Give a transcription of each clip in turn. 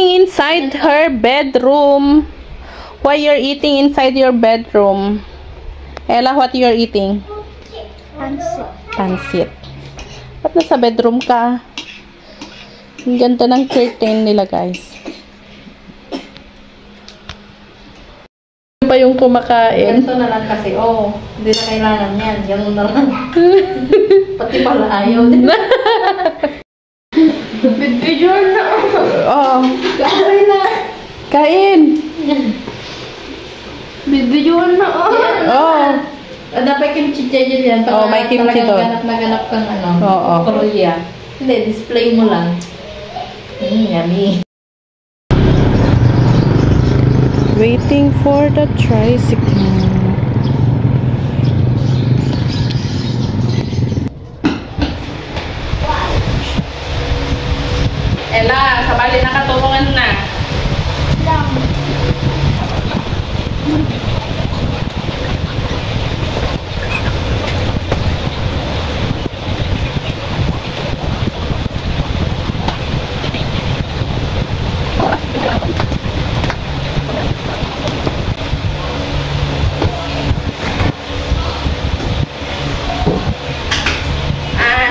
eating inside her bedroom. Why you're eating inside your bedroom? Ella, what you're eating? Pansit. Pansit. Ba't nasa bedroom ka? Ang ganda ng curtain nila, guys. Pa yung kumakain. Ganito na lang kasi, hindi na kailangan yan. Ganun na lang. Pati pala ayaw din. Video na. Kain na. Kain. Video na. Dapat kimchi dyan yan. May kimchi doon. Ganap na ganap kang Oo. Korea. Hindi, display mo lang. Yummy. Waiting for the tricycle. Ella, sabali na katulungan na.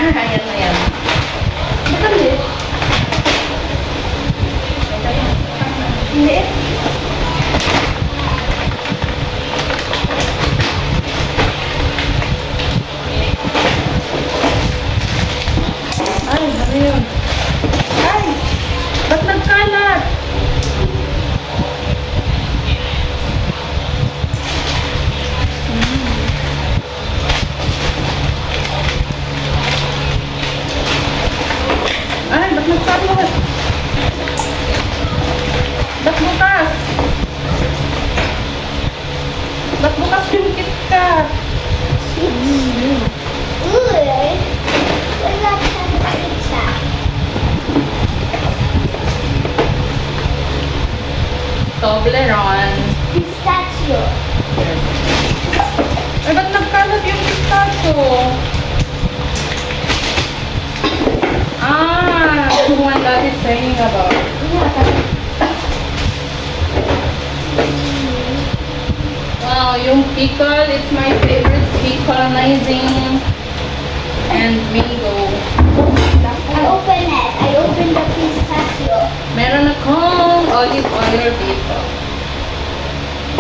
Ayan na yan. Madali. Hindi. Ay, ano yun? Ay! Ba't nagkalat? Ay, ba't nagkalat? Ba't bukas? Ba't bukas yung KitKat? Toblerone. Pistachio. Ay, ba't nagkalat yung pistachio? That's the one that is saying about. Wow, yung pickle, it's my favorite pickle, amazing. And mango. I opened the pistachio. Meron akong olive oil dito.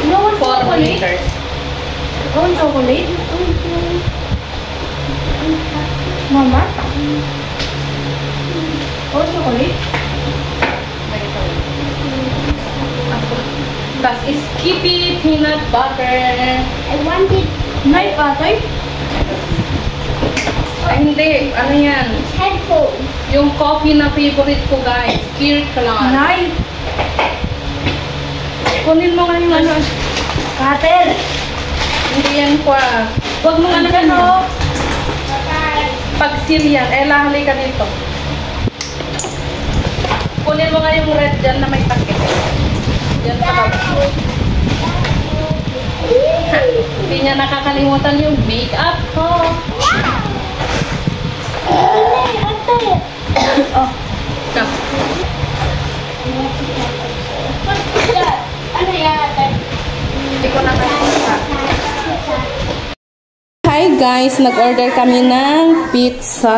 No one 4 chocolate? liters. One chocolate? Mama? Chocolate? Das is Skippy peanut butter. I wanted knife butter. Ay, hindi. Ano yan? Headphones. Yung coffee na favorite ko, guys. Kirkland. Knife. Kunin mo nga yung ano. Cutter. Hindi yan kwa. Huwag mo nga naman, Pag Syrian, Ella, halika dito. Kunin mo nga yung red dyan na may takip. Dyan sa baba. Hindi niya nakakalimutan yung makeup ko. Stop. Ano yan? Hindi ko nakalimutan. Hi guys, nag-order kami ng pizza.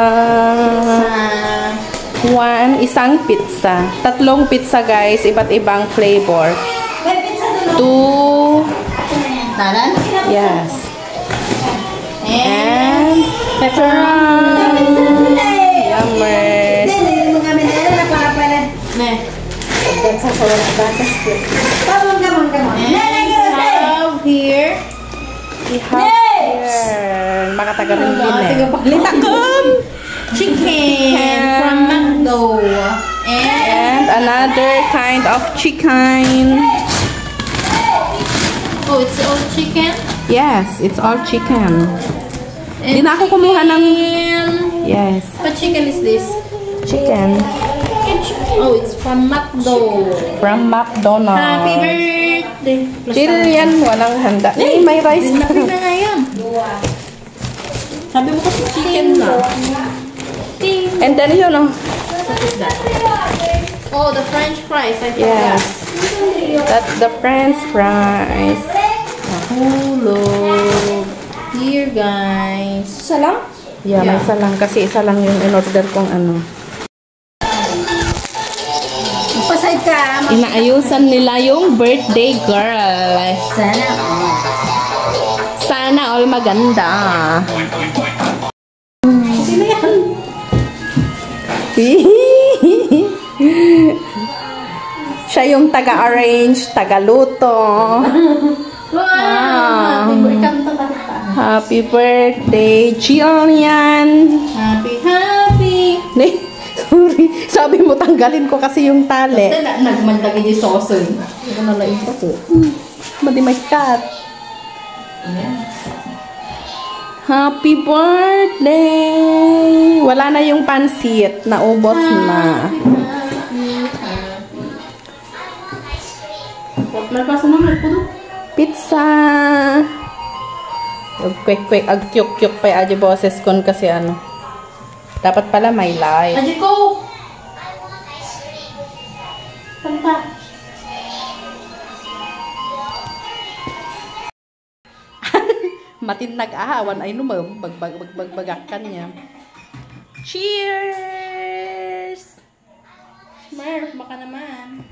Isang pizza. 3 pizza guys, iba't ibang flavor. 2. Taran? Yes. And pepperoni. Yummer. Have here. We have here. Mga taga-Ringgin Chicken from McDo. And another kind of chicken. Oh, it's all chicken? Yes, it's all chicken. Hindi na ako kumuha ng... Yes. What chicken is this? Chicken. Oh, it's from McDo. From McDonald's. Happy birthday. Still yan, walang handa. Eh, may rice pa. Happy na yan. Sabi mo kasi chicken na. And then yun, oh. What is that? Oh, the French fries. I forgot. Yes. That's the French fries. Nahulog. Here, guys. Isa lang? Yeah, may isa lang. Kasi isa lang yung in-order kong ano. Pasay ka. Inaayusan nila yung birthday girl. Sana. Sana all maganda. Sino yan? Siya yung taga-arrange, taga-luto. Wow! Kanta ka. Happy birthday, Jillian! Happy! Sorry, sabi mo tanggalin ko kasi yung tali. Kasi nagmandagi di sauce. Hindi ko nalain pa po. Madi may cut. Happy birthday! Wala na yung pansit, naubos na. Nagpasa naman po doon. Pizza! Ag-quick, ag-kyuk-kyuk pa yung boses kon kasi ano. Dapat pala may light. Aji ko! Kanta. Matin nag-ahawan ay numam, bagbagakan niya. Cheers! Smurf, baka naman.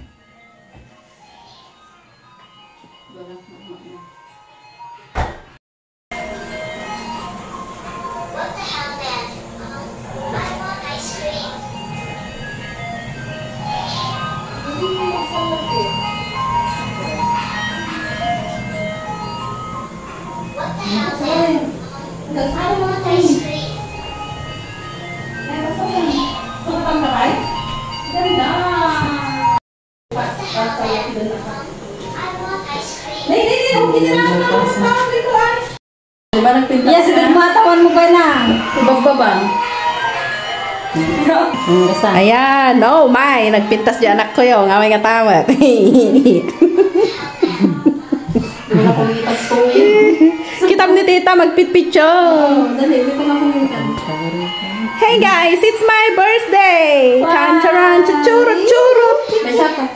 Diba nagpinta? Yes, matawan mo ba na? Ibagbabang. Ayan, oh my, nagpintas di anak ko yung away nga tawat. Wala kong itag Kitab ni tita, magpit-picture. Dali, hindi ko makulitan. Hey guys, it's my birthday! Wow. Tantaran, chuchurut-churut! May saka.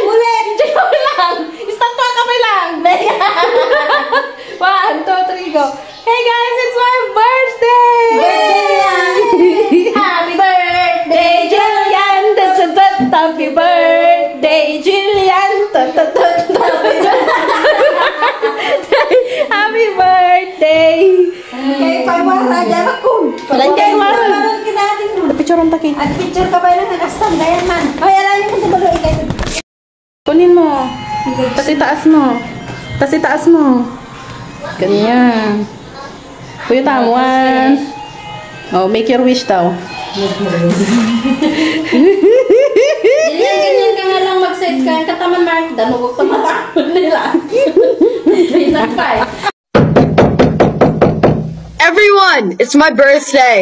Ulit! Joke lang! Stop pa kamay lang! 1, 2, 3, go! Hey guys, it's my birthday! Happy birthday, Jillian! Happy birthday, Jillian! Happy birthday! Kaya pawara dyan ako. Walang kayo wala. Parang kinatin mo. Picture ang takit. At picture ka ba lang nakastan? Ganyan man. Ay, alam niyo kung tumalo ikay. Kunin mo. Tas itaas mo. Tas itaas mo. Ganyan. Kuya Tawan. Oh, make your wish daw. Ganyan ka nga lang mag-set ka. Kataman Mark, danugog pa matakot nila. May nagpay. Everyone, it's my birthday.